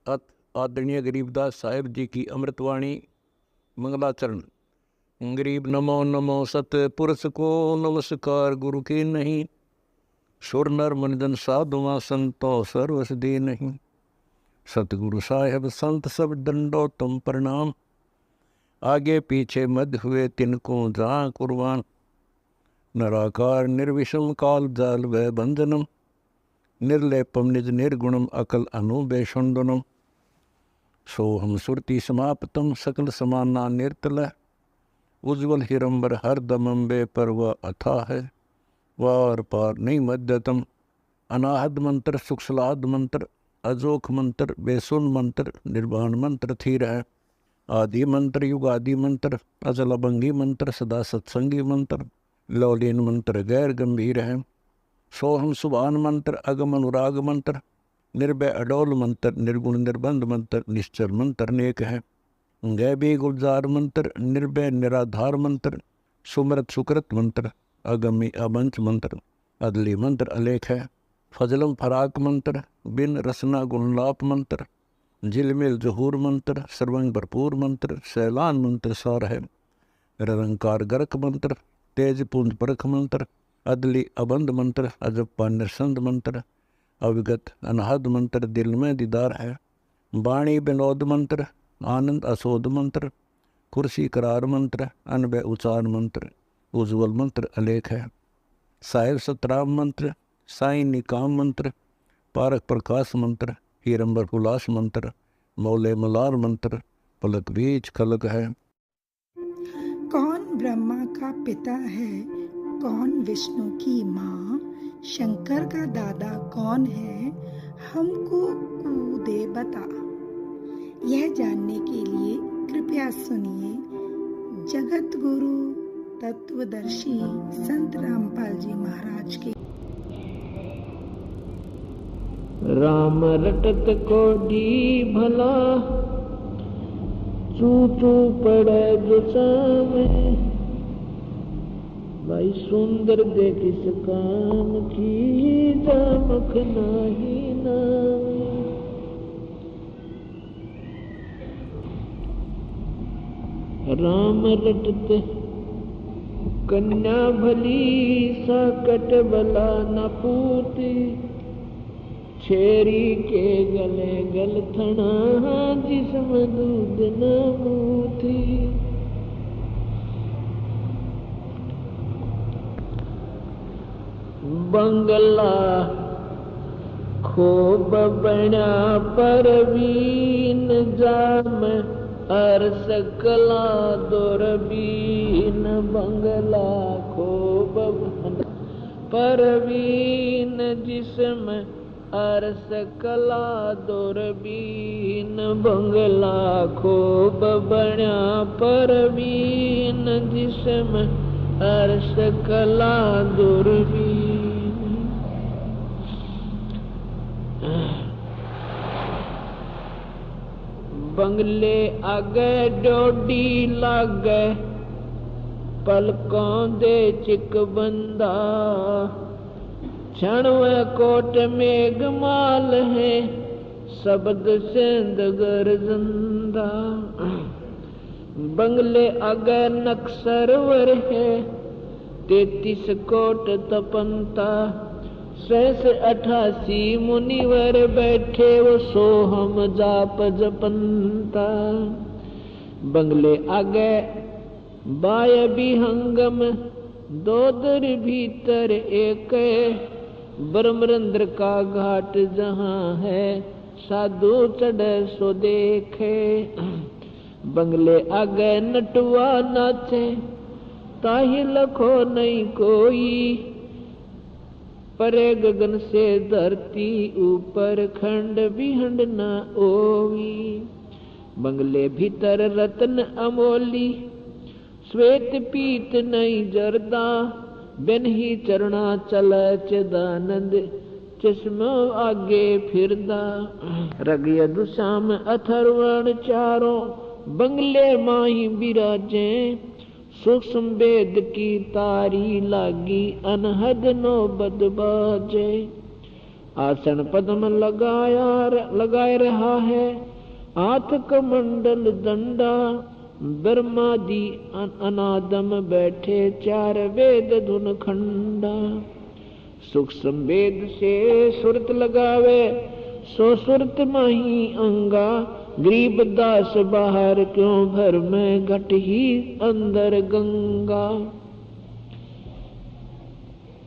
अत आदरणीय गरीबदास साहिब जी की अमृतवाणी मंगलाचरण। गरीब नमो नमो सतपुरुष को नमस्कार, गुरु की नहीं सुर नर मनजन साधुआ संतो सर्वस दे नहीं। सतगुरु साहेब संत सब दंडो तुम प्रणाम, आगे पीछे मध्य हुए तिनको जहाँ कुर्बान। नराकार निर्विषम काल जाल व बंधनम, निर्लेपम निज निर्गुणम अकल अनुबेषुंदनम। सोहम सुरति समाप्तम सकल समाना निर्तल, उज्ज्वल हिरंबर हर दमंबे पर वह अथा है। वार पार नहीं मध्यतम, अनाहद मंत्र सुखसलाद मंत्र, अजोख मंत्र बेसुन मंत्र, निर्वाण मंत्र थी है। आदि मंत्र युगादि मंत्र, अजल अभंगी मंत्र, सदा सत्संगी मंत्र, लौलीन मंत्र गैर गंभीर है। सोहम सुभान मंत्र, अगम अनुराग मंत्र, निर्भय अडोल मंत्र, निर्गुण निर्बंध मंत्र, निश्चर मंत्र नेक है। गैबी गुलजार मंत्र, निर्भय निराधार मंत्र, सुमरत सुकृत मंत्र, अगमी अबंच मंत्र, अदली मंत्र अलेख है। फजलम फराक मंत्र, बिन रसना गुणलाप मंत्र, झिलमिल जहूर मंत्र, सर्वंग भरपूर मंत्र, सैलान मंत्र सार है। निरंकार गर्क मंत्र, तेज पुंज परख मंत्र, अदली अबंध मंत्र, अजप्पा निरसंद मंत्र, अविगत अनहद मंत्र, दिल में दीदार है। वाणी विनोद मंत्र, आनंद असोद मंत्र, कुर्सी करार मंत्र, अनबय उचार मंत्र, उज्ज्वल मंत्र अलेख है। साहिब सतराम मंत्र, साई निकाम मंत्र, पारक प्रकाश मंत्र, हीरंबर उल्लास मंत्र, मौले मलार मंत्र, पलक बीच खलक है। कौन ब्रह्मा का पिता है, कौन विष्णु की माँ, शंकर का दादा कौन है, हमको कूदे बता। यह जानने के लिए कृपया सुनिए जगत गुरु तत्वदर्शी संत रामपाल जी महाराज के। राम रटत को दी भला, चू चू पड़े जो सामे। भाई सुंदर दे किस काम की, जामख नाही नामे। राम रटत कन्या भली, साकट बला न पूती। छेरी के गले गल थना, जिसमें दूध न मूथी। बंगला खूब बना परवीन, जाम अर सकला दुरबीन। बंगला खूब परवीन, जिसमें अरस कला दुरबीन। बंगला खूब बना परवीन, जिसमें अरस कला दुरबीन। बंगले आगे डोडी लागे, पलकों दे चिक बंदा। क्षणव कोट मेघ माल है, शब्द सेंद गरजंदा। बंगले अगर नक्सरवर है, 33 कोट तपंता। 88 मुनिवर बैठे, वो सोहम जाप जपंता। बंगले आगे बाय भी हंगम, दो दर भीतर एक। ब्रह्मरंद्र का घाट जहाँ है, साधु चढ़े सो देखे। बंगले आगे नटुआ नाचे, ताहि लखो नहीं कोई। परे गगन से धरती, ऊपर खंड विहंड न ओवी। बंगले भीतर रत्न अमोली, श्वेत पीत नहीं जरदा। बिन ही चरना चले चिदानंद, चश्मा आगे फिरदा। रगयदु श्याम अथर्वण चारों, बंगले माही बिराजे। सूक्ष्म वेद की तारी लागी, अनहद नौबत बाजे। आसन पद्म लगाए रहा है, हाथ कमंडल दंडा, ब्रह्मादि अनादम बैठे, चार वेद धुन खंडा। सूक्ष्म वेद से सुरत लगावे, सो सुरत माही अंगा, गरीब दास बाहर क्यों भर में, घट ही अंदर गंगा।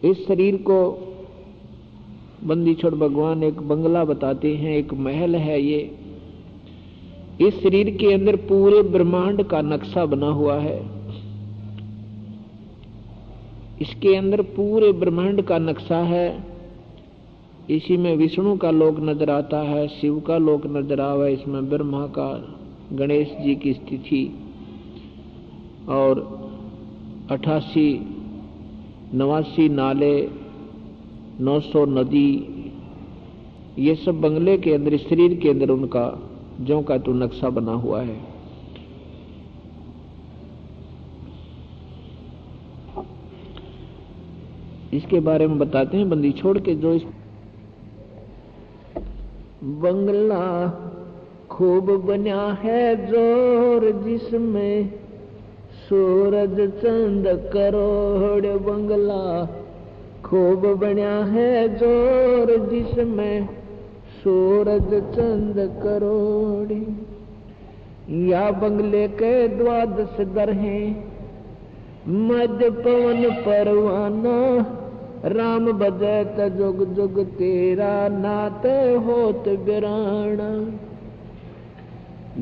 इस शरीर को बंदी छोड़ भगवान एक बंगला बताते हैं, एक महल है ये। इस शरीर के अंदर पूरे ब्रह्मांड का नक्शा बना हुआ है। इसके अंदर पूरे ब्रह्मांड का नक्शा है। इसी में विष्णु का लोक नजर आता है, शिव का लोक नजर आवा, इसमें ब्रह्मा का, गणेश जी की स्थिति, और 88-89 नाले, 900 नदी, ये सब बंगले के अंदर, शरीर के अंदर उनका ज्यों का तो नक्शा बना हुआ है। इसके बारे में बताते हैं बंदी छोड़ के। जो इस बंगला खूब बना है जोर, जिसमें सूरज चंद करोड़। बंगला खूब बना है जोर, जिसमें सूरज चंद करोड़। या बंगले के द्वादश दर हैं, मध्य पवन परवाना, राम बजत जुग जुग तेरा, नात होत बिराना।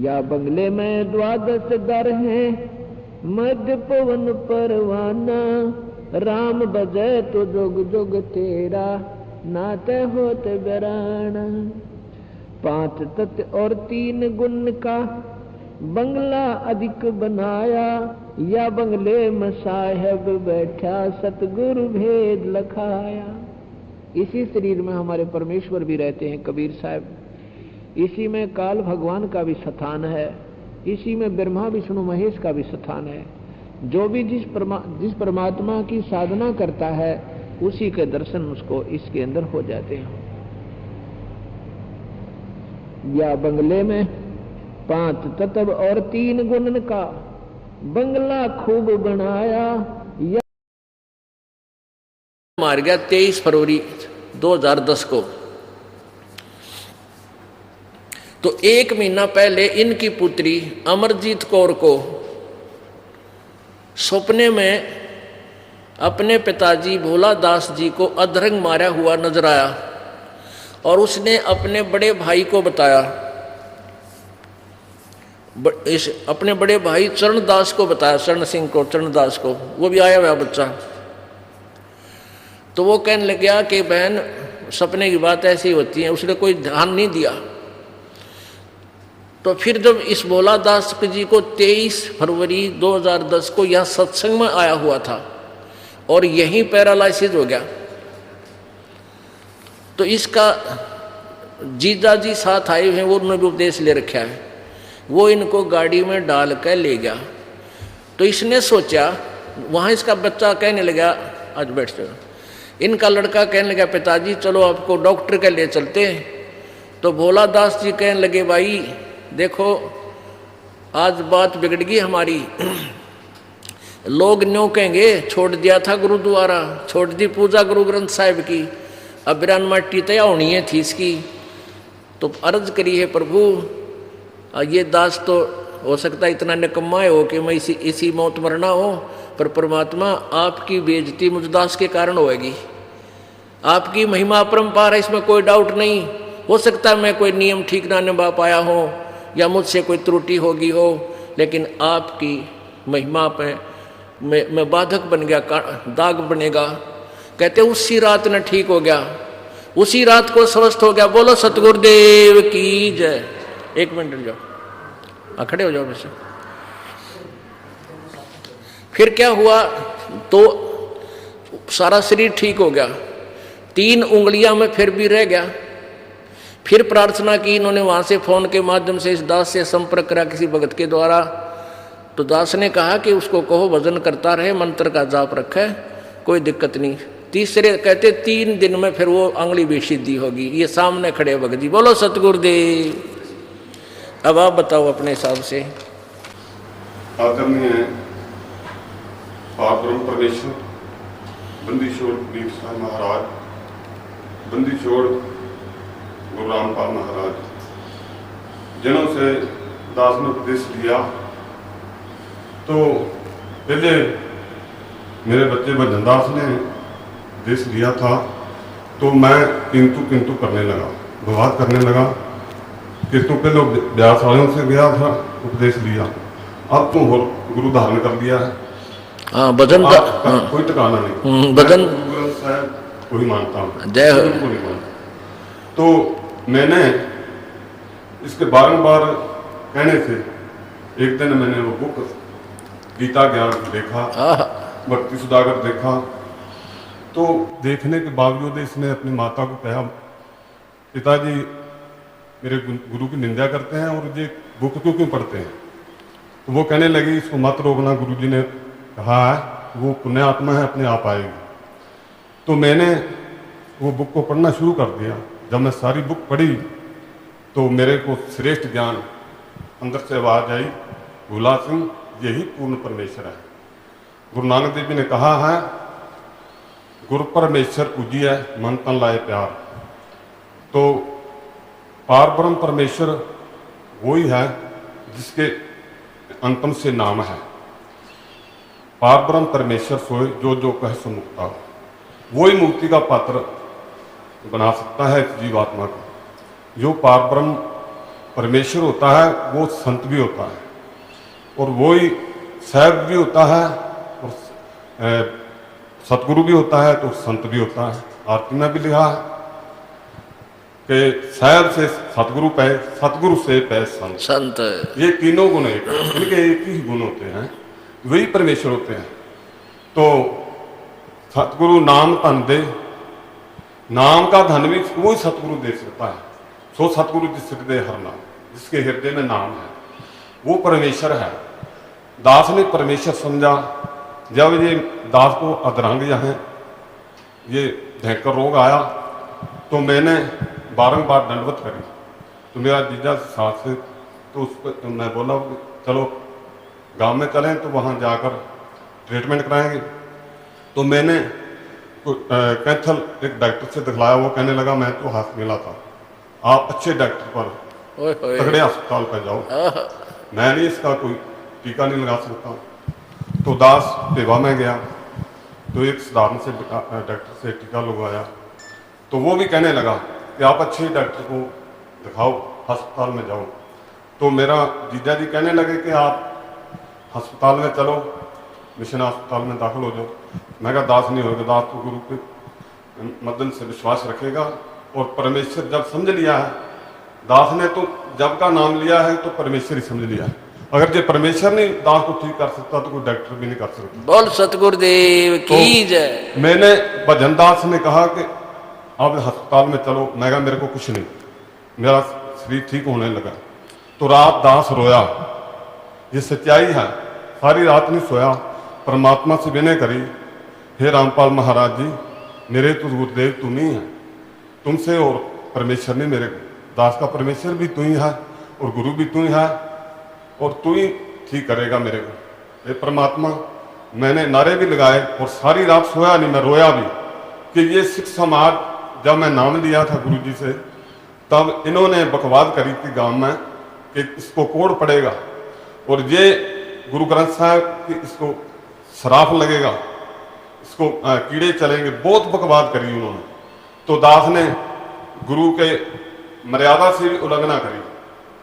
या बंगले में द्वादश दर हैं, मध्य पवन परवाना, राम बजय तो जुग जुग तेरा, नात होत बिराना। 5 तत्व और 3 गुण का बंगला अधिक बनाया, या बंगले में साहेब बैठा, सतगुरु भेद लखाया। इसी शरीर में हमारे परमेश्वर भी रहते हैं, कबीर साहब। इसी में काल भगवान का भी स्थान है, इसी में ब्रह्मा विष्णु महेश का भी स्थान है। जो भी जिस परमात्मा की साधना करता है, उसी के दर्शन उसको इसके अंदर हो जाते हैं। या बंगले में 5 तत्व और 3 गुण का बंगला खूब बनाया। या मार गया 23 फरवरी 2010 को। तो 1 महीना पहले इनकी पुत्री अमरजीत कौर को सपने में अपने पिताजी भोला दास जी को अधरंग मारा हुआ नजर आया, और उसने अपने बड़े भाई को बताया, अपने बड़े भाई चरणदास को बताया, चरण सिंह को, चरणदास को, वो भी आया हुआ बच्चा। तो वो कहने लग गया कि बहन सपने की बात ऐसी होती है, उसने कोई ध्यान नहीं दिया। तो फिर जब इस भोला दास जी को 23 फरवरी 2010 को यह सत्संग में आया हुआ था और यहीं पैरालाइसिस हो गया, तो इसका जीजा जी साथ आए हुए हैं, वो उन्होंने भी उपदेश ले रखा है, वो इनको गाड़ी में डाल कर ले गया। तो इसने सोचा, वहाँ इसका बच्चा कहने लगा, आज बैठ जाओ, इनका लड़का कहने लगा पिताजी चलो आपको डॉक्टर के लिए चलते हैं। तो भोला दास जी कहने लगे भाई देखो आज बात बिगड़ गई हमारी, लोग न्यों कहेंगे छोड़ दिया था गुरुद्वारा, छोड़ दी पूजा गुरु ग्रंथ साहिब की, अब बिरान माटी तय होनी है थी इसकी। तो अर्ज करी है प्रभु, ये दास तो हो सकता है इतना निकम्मा हो कि मैं इसी मौत मरना हो, पर परमात्मा आपकी बेइज्जती मुझ दास के कारण होएगी। आपकी महिमा अपरंपार है, इसमें कोई डाउट नहीं। हो सकता है मैं कोई नियम ठीक ना निभा पाया हो या मुझसे कोई त्रुटि होगी हो, लेकिन आपकी महिमा पे मैं बाधक बन गया, दाग बनेगा। कहते उसी रात ने ठीक हो गया, उसी रात को स्वस्थ हो गया। बोलो सतगुरुदेव की जय। 1 मिनट जाओ, खड़े हो जाओ वैसे। फिर क्या हुआ, तो सारा शरीर ठीक हो गया, 3 उंगलियां में फिर भी रह गया। फिर प्रार्थना की इन्होंने, वहां से फोन के माध्यम से इस दास से संपर्क करा किसी भगत के द्वारा। तो दास ने कहा कि उसको कहो भजन करता रहे, मंत्र का जाप रखे, कोई दिक्कत नहीं। तीसरे कहते 3 दिन में फिर वो अंगुली भी सीधी होगी। ये सामने खड़े भगत जी, बोलो सतगुरुदेव। अब आप बताओ अपने हिसाब से। आदरणीय परम परमेश्वर बंदी छोड़ दीप साहब महाराज, बंदी छोड़ गुरु रामपाल महाराज, जिन्हों से दास ने उपदेश लिया, तो पहले मेरे बच्चे भजन दास ने उपदेश लिया था, तो मैं किंतु करने लगा, विवाद करने लगा कि तू पहले व्यास वालों से गया था उपदेश लिया, अब तू और गुरु धारण कर लिया है। हाँ, भजन का कोई ठिकाना नहीं, भजन कोई मानता हूँ, जय हो। नहीं मानता। तो मैंने इसके बारंबार कहने से एक दिन मैंने वो बुक गीता ज्ञान देखा, भक्ति सुधाकर देखा, तो देखने के बावजूद इसने अपनी माता को कहा, पिताजी मेरे गुरु की निंदा करते हैं और ये बुक क्यों पढ़ते हैं। तो वो कहने लगी इसको मत रोकना, गुरुजी ने कहा है, वो पुण्य आत्मा है, अपने आप आएगी। तो मैंने वो बुक को पढ़ना शुरू कर दिया। जब मैं सारी बुक पढ़ी तो मेरे को श्रेष्ठ ज्ञान अंदर से आवाज आई, भोला सिंह यही पूर्ण परमेश्वर है। गुरु नानक देव जी ने कहा है, गुरु परमेश्वर पूजिए मन तन लाए प्यार। तो पार ब्रह्म परमेश्वर वही है जिसके अंतम से नाम है। पार ब्रह्म परमेश्वर सोए जो जो कह सो मुक्ता हो, वही मुक्ति का पात्र बना सकता है इस जीवात्मा को। जो पार ब्रह्म परमेश्वर होता है वो संत भी होता है, और वही सैव भी होता है, और सतगुरु भी होता है, तो संत भी होता है। आरती में भी लिखा है कि सैव से सतगुरु पे, सतगुरु से पे संत। ये तीनों गुण इनके एक ही गुण होते हैं, वही परमेश्वर होते हैं। तो सतगुरु नाम धन दे, नाम का धन भी वही सतगुरु दे सकता है। सो सतगुरु जिस हृदय हर नाम, जिसके हृदय में नाम है वो परमेश्वर है। दास ने परमेश्वर समझा। जब ये दास को अधरंग है, ये भयंकर रोग आया, तो मैंने बारंबार दंडवत करी। तो मेरा जीजा साथ से, तो उस पर मैं बोला चलो गांव में चलें, तो वहाँ जाकर ट्रीटमेंट कराएंगे। तो मैंने कैथल एक डॉक्टर से दिखलाया। वो कहने लगा मैं तो हाथ मिला था, आप अच्छे डॉक्टर पर तगड़े अस्पताल पर जाओ, मैं नहीं इसका कोई टीका नहीं लगा सकता। तो दास सेवा में गया, तो एक साधारण से डॉक्टर से टीका लगवाया। तो वो भी कहने लगा कि आप अच्छे डॉक्टर को दिखाओ, अस्पताल में जाओ। तो मेरा जीजा जी कहने लगे कि आप अस्पताल में चलो, मिशन अस्पताल में दाखिल हो जाओ। मैं कहा दास नहीं होगा, दास तो गुरु के मदन से विश्वास रखेगा, और परमेश्वर जब समझ लिया है, दास ने तो जब का नाम लिया है तो परमेश्वर ही समझ लिया है। अगर जो परमेश्वर नहीं दास को ठीक कर सकता तो कोई डॉक्टर भी नहीं कर सकता। बोल सतगुरुदेव की जय। मैंने भजन दास ने कहा कि अब अस्पताल में चलो। मैं कहा मेरे को कुछ नहीं, मेरा शरीर ठीक होने लगा। तो रात दास रोया, ये सच्चाई है। सारी रात नहीं सोया, परमात्मा से विनय करी, हे रामपाल महाराज जी, मेरे तो गुरुदेव तू नहीं है, तुमसे और परमेश्वर नहीं, मेरे दास का परमेश्वर भी तू ही है और गुरु भी तू ही है, और तू ही ठीक करेगा मेरे को, हे परमात्मा। मैंने नारे भी लगाए और सारी रात सोया नहीं, मैं रोया भी कि ये सिख समाज, जब मैं नाम लिया था गुरु जी से, तब इन्होंने बकवाद करी थी गांव में कि इसको कोड़ पड़ेगा, और ये गुरु ग्रंथ साहब कि इसको श्राप लगेगा, इसको कीड़े चलेंगे, बहुत बकवाद करी उन्होंने। तो दास ने गुरु के मर्यादा से भी उल्लंघना करी।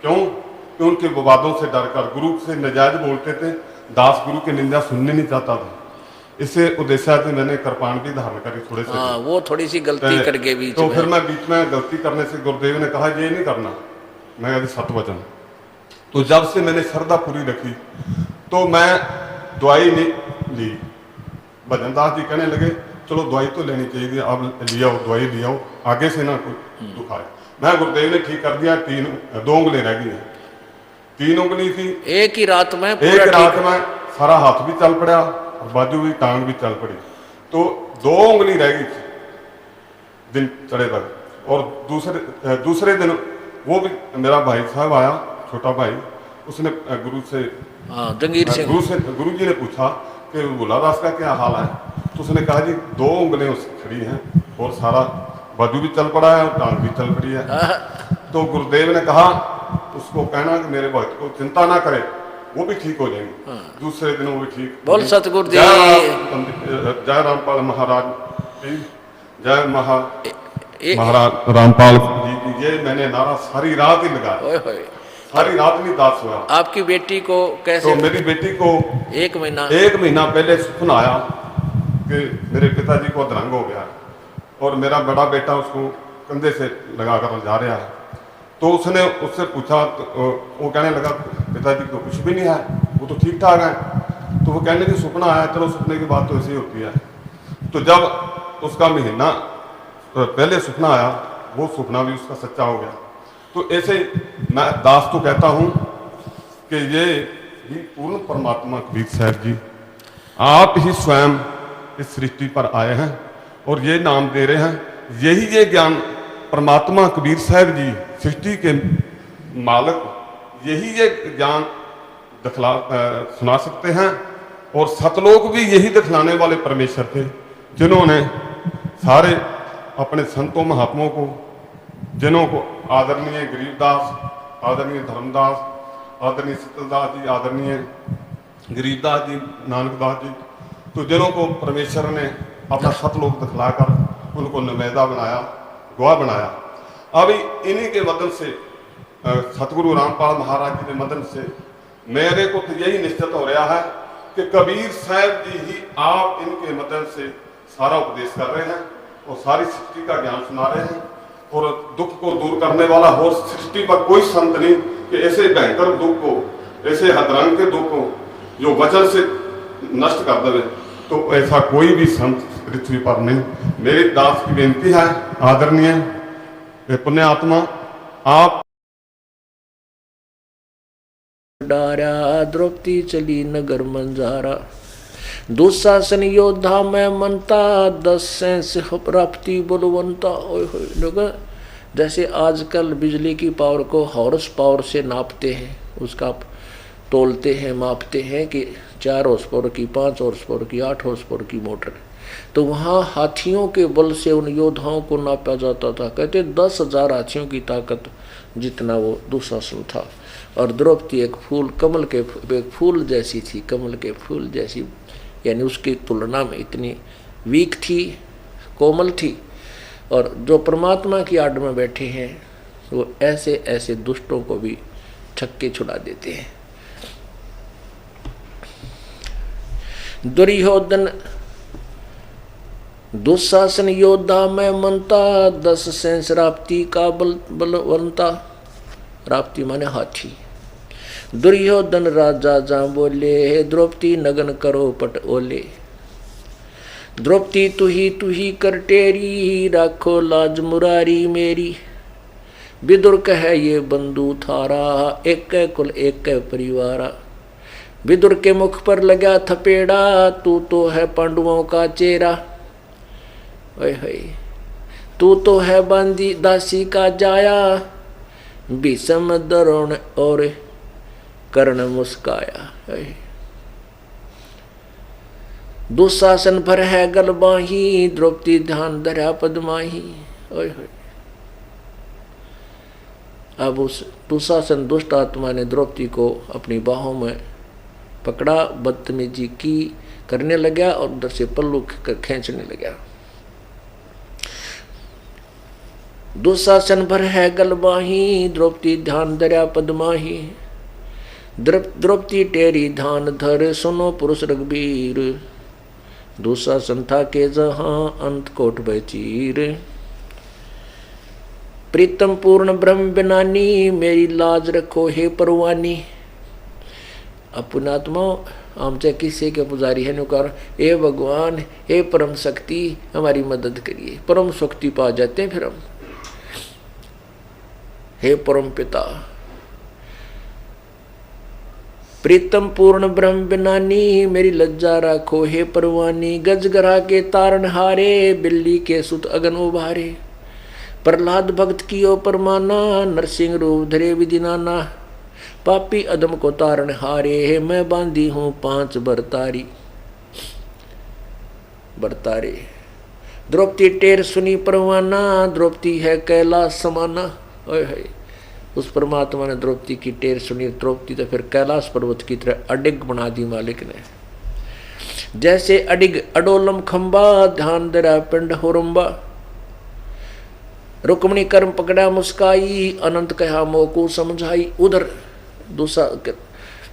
क्यों? कि उनके विवादों से डरकर गुरु से नाजायज बोलते थे। दास गुरु की निंदा सुनने नहीं चाहता था। इसे उद्देश्य से मैंने कृपाण भी धारण करी थोड़े से। वो थोड़ी सी गलती करके बीच तो में। फिर मैं बीच में गलती करने से गुरुदेव ने कहा ये नहीं करना। मैं कहा सतवचन। तो जब से मैंने श्रद्धा पूरी रखी तो मैं दवाई नहीं ली। भजन दास जी कहने लगे चलो दवाई तो लेनी चाहिए, अब लिया दवाई लिया, आगे से ना कोई दुख आए। मैं गुरुदेव ने ठीक कर दिया। 2 उंगली रह गई, 3 उंगली थी। एक ही रात में सारा हाथ भी चल पड़ा और बाजू भी टांग भी चल पड़ी। तो 2 उंगली रह गई थी दिन चढ़े तक। और दूसरे दिन वो भी मेरा भाई साहब आया, छोटा भाई, उसने गुरु से जंगीर सिंह गुरु जी ने पूछा कि भोलादास का क्या हाल है। तो उसने कहा जी 2 उंगलें उसकी खड़ी हैं और सारा बाजू भी चल पड़ा है और टांग भी चल पड़ी है। तो गुरुदेव ने कहा उसको कहना कि मेरे भक्त को चिंता ना करे, वो भी ठीक हो जाएंगे। दूसरे दिन वो भी ठीक। बोल सतगुरु जी। जय रामपाल महाराज जी, जय महाराज रामपाल जी की। ये मैंने नारा सारी रात ही लगाया, सारी रात नहीं दास हुआ। आपकी बेटी को कैसे? तो मेरी बेटी को 1 महीना पहले सपना आया कि मेरे पिताजी को अधरंग हो गया और मेरा बड़ा बेटा उसको कंधे से लगा कर जा रहा है। तो उसने उससे पूछा तो वो कहने लगा पिताजी को कुछ भी नहीं है, वो तो ठीक ठाक है। तो वो कहने की सपना आया, चलो सपने की बात तो ऐसी होती है। तो जब उसका महीना पहले सपना आया, वो सपना भी उसका सच्चा हो गया। तो ऐसे मैं दास तो कहता हूँ कि ये भी पूर्ण परमात्मा कबीर साहब जी आप ही स्वयं इस सृष्टि पर आए हैं और ये नाम दे रहे हैं। यही ये ज्ञान परमात्मा कबीर साहब जी सृष्टि के मालिक, यही ये ज्ञान सुना सकते हैं। और सतलोक भी यही दिखलाने वाले परमेश्वर थे, जिन्होंने सारे अपने संतों महात्माओं को, जिन्हों को आदरणीय गरीबदास, आदरणीय धर्मदास, आदरणीय शीतलदास जी, आदरणीय गरीबदास जी, नानकदास जी, तो जिन्हों को परमेश्वर ने अपना सतलोक दिखलाकर उनको नुमाइंदा बनाया, गवाह बनाया। अभी इन्हीं के मदन से सतगुरु रामपाल महाराज जी के मदन से मेरे को तो यही निश्चित हो रहा है कि कबीर साहब जी ही आप इनके मदन से सारा उपदेश कर रहे हैं और सारी सृष्टि का ज्ञान सुना रहे हैं। और दुख को दूर करने वाला और सृष्टि पर कोई संत नहीं कि ऐसे भयंकर दुख को, ऐसे हदरंग के दुख को जो वचन से नष्ट कर देवे, तो ऐसा कोई भी संत पृथ्वी पर नहीं। मेरी दास की बेनती है, आदरणीय पुण्य आत्मा आप डारा द्रौपदी चली नगर मंजारा, दुशासन योद्धा में मनता 10 सेंस प्राप्ति बलवंता। जैसे आजकल बिजली की पावर को हॉर्स पावर से नापते हैं, उसका तोलते हैं, मापते हैं कि 4 हॉर्स पावर की, 5 हॉर्स पावर की, 8 हॉर्स पावर की मोटर, तो वहाँ हाथियों के बल से उन योद्धाओं को नापा जाता था। कहते 10,000 हाथियों की ताकत जितना वो दुशासन था। और द्रौपदी एक फूल, कमल के एक फूल जैसी थी, कमल के फूल जैसी, यानी उसकी तुलना में इतनी वीक थी, कोमल थी। और जो परमात्मा की आड़ में बैठे हैं वो ऐसे ऐसे दुष्टों को भी छक्के छुड़ा देते हैं। दुर्योधन दुशासन योद्धा में मनता 10 सेंस राप्ती का बलवंता। राप्ती माने हाथी। दुर्योधन राजा जा बोले, द्रौपदी नगन करो पट ओले। द्रौपदी तू ही कर टेरी, राखो लाज मुरारी मेरी। विदुर कहे ये बंधु थारा, एक कुल एक परिवारा। विदुर के मुख पर लगा थपेड़ा, तू तो है पांडवों का चेहरा। ओए तू तो है बांदी दासी का जाया, भीष्म द्रोण और कर्ण मुस्काया। दुशासन भर है गलबाही, द्रौपदी ध्यान धरा पद्माही। अब उस दुशासन दुष्ट आत्मा ने द्रौपदी को अपनी बाहों में पकड़ा, बदतमीजी की करने लगा और उधर से पल्लू खींचने लगा। दुशासन भर है गलबाही, द्रौपदी ध्यान धरा पद्माही। द्रौपदी टेरी ध्यान धर, सुनो पुरुष रघुबीर। दुशासन था के जहां, अंत कोट बचीर। प्रीतम पूर्ण ब्रह्म बिनानी, मेरी लाज रखो हे परवानी। अपनात्मा आमचे किस्से के पुजारी है नुकार, हे भगवान, हे परम शक्ति हमारी मदद करिए। परम शक्ति पा जाते हैं फिर हम। हे परम पिता, प्रीतम पूर्ण ब्रह्म बिनानी, मेरी लज्जा राखो हे परवानी। गजगरा के तारण हारे, बिल्ली के सुत अगन उभारे। प्रहलाद भक्त कियो परमाना, नरसिंह रूप धरे विधि नाना। पापी अदम को तारण हारे, मैं बांधी हूं 5 बरतारी बरतारे। द्रौपदी टेर सुनी परवाना, द्रौपदी है कैलाश समाना। ओए है, उस परमात्मा ने द्रौपदी की टेर सुनी। द्रौपदी तो फिर कैलाश पर्वत की तरह अडिग बना दी मालिक ने। जैसे अडिग अडोलम खंबा, ध्यान दरा पिंड होरंबा। रुक्मणी कर्म पकड़ा मुस्काई, अनंत कहा मोको समझाई। उधर दूसरा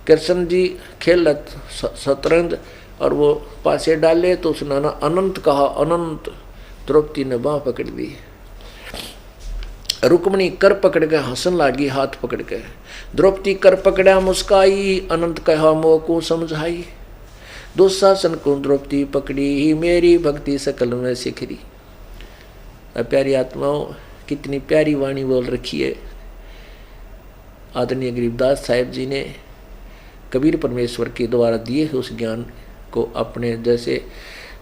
कृष्ण जी खेलत शतरंज और वो पासे डाले तो उसने अनंत कहा अनंत। द्रौपदी ने बाह पकड़ दी। रुक्मणी कर पकड़ के हंसन लागी हाथ पकड़ के। द्रौपदी कर पकड़ा मुस्काई, अनंत कहा मोको समझाई। दुशासन को द्रौपदी पकड़ी, मेरी भक्ति सकल में सिखरी। प्यारी आत्माओं, कितनी प्यारी वाणी बोल रखी है आदरणीय गरीबदास साहिब जी ने। कबीर परमेश्वर के द्वारा दिए हुए उस ज्ञान को अपने जैसे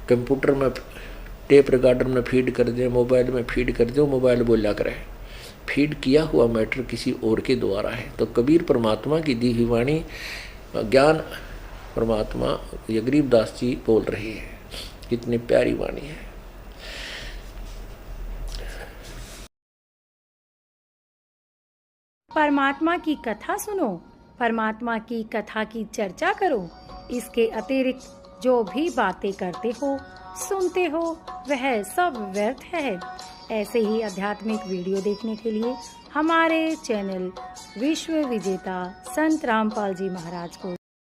कंप्यूटर में टेप रिकॉर्डर में फीड कर दें, मोबाइल में फीड कर दें, मोबाइल बोला करे। फीड किया हुआ मैटर किसी और के द्वारा है। तो कबीर परमात्मा की दी हुई वाणी ज्ञान परमात्मा ये गरीबदास जी बोल रहे हैं। कितनी प्यारी वाणी है। परमात्मा की कथा सुनो, परमात्मा की कथा की चर्चा करो। इसके अतिरिक्त जो भी बातें करते हो, सुनते हो, वह सब व्यर्थ है। ऐसे ही आध्यात्मिक वीडियो देखने के लिए हमारे चैनल विश्व विजेता संत रामपाल जी महाराज को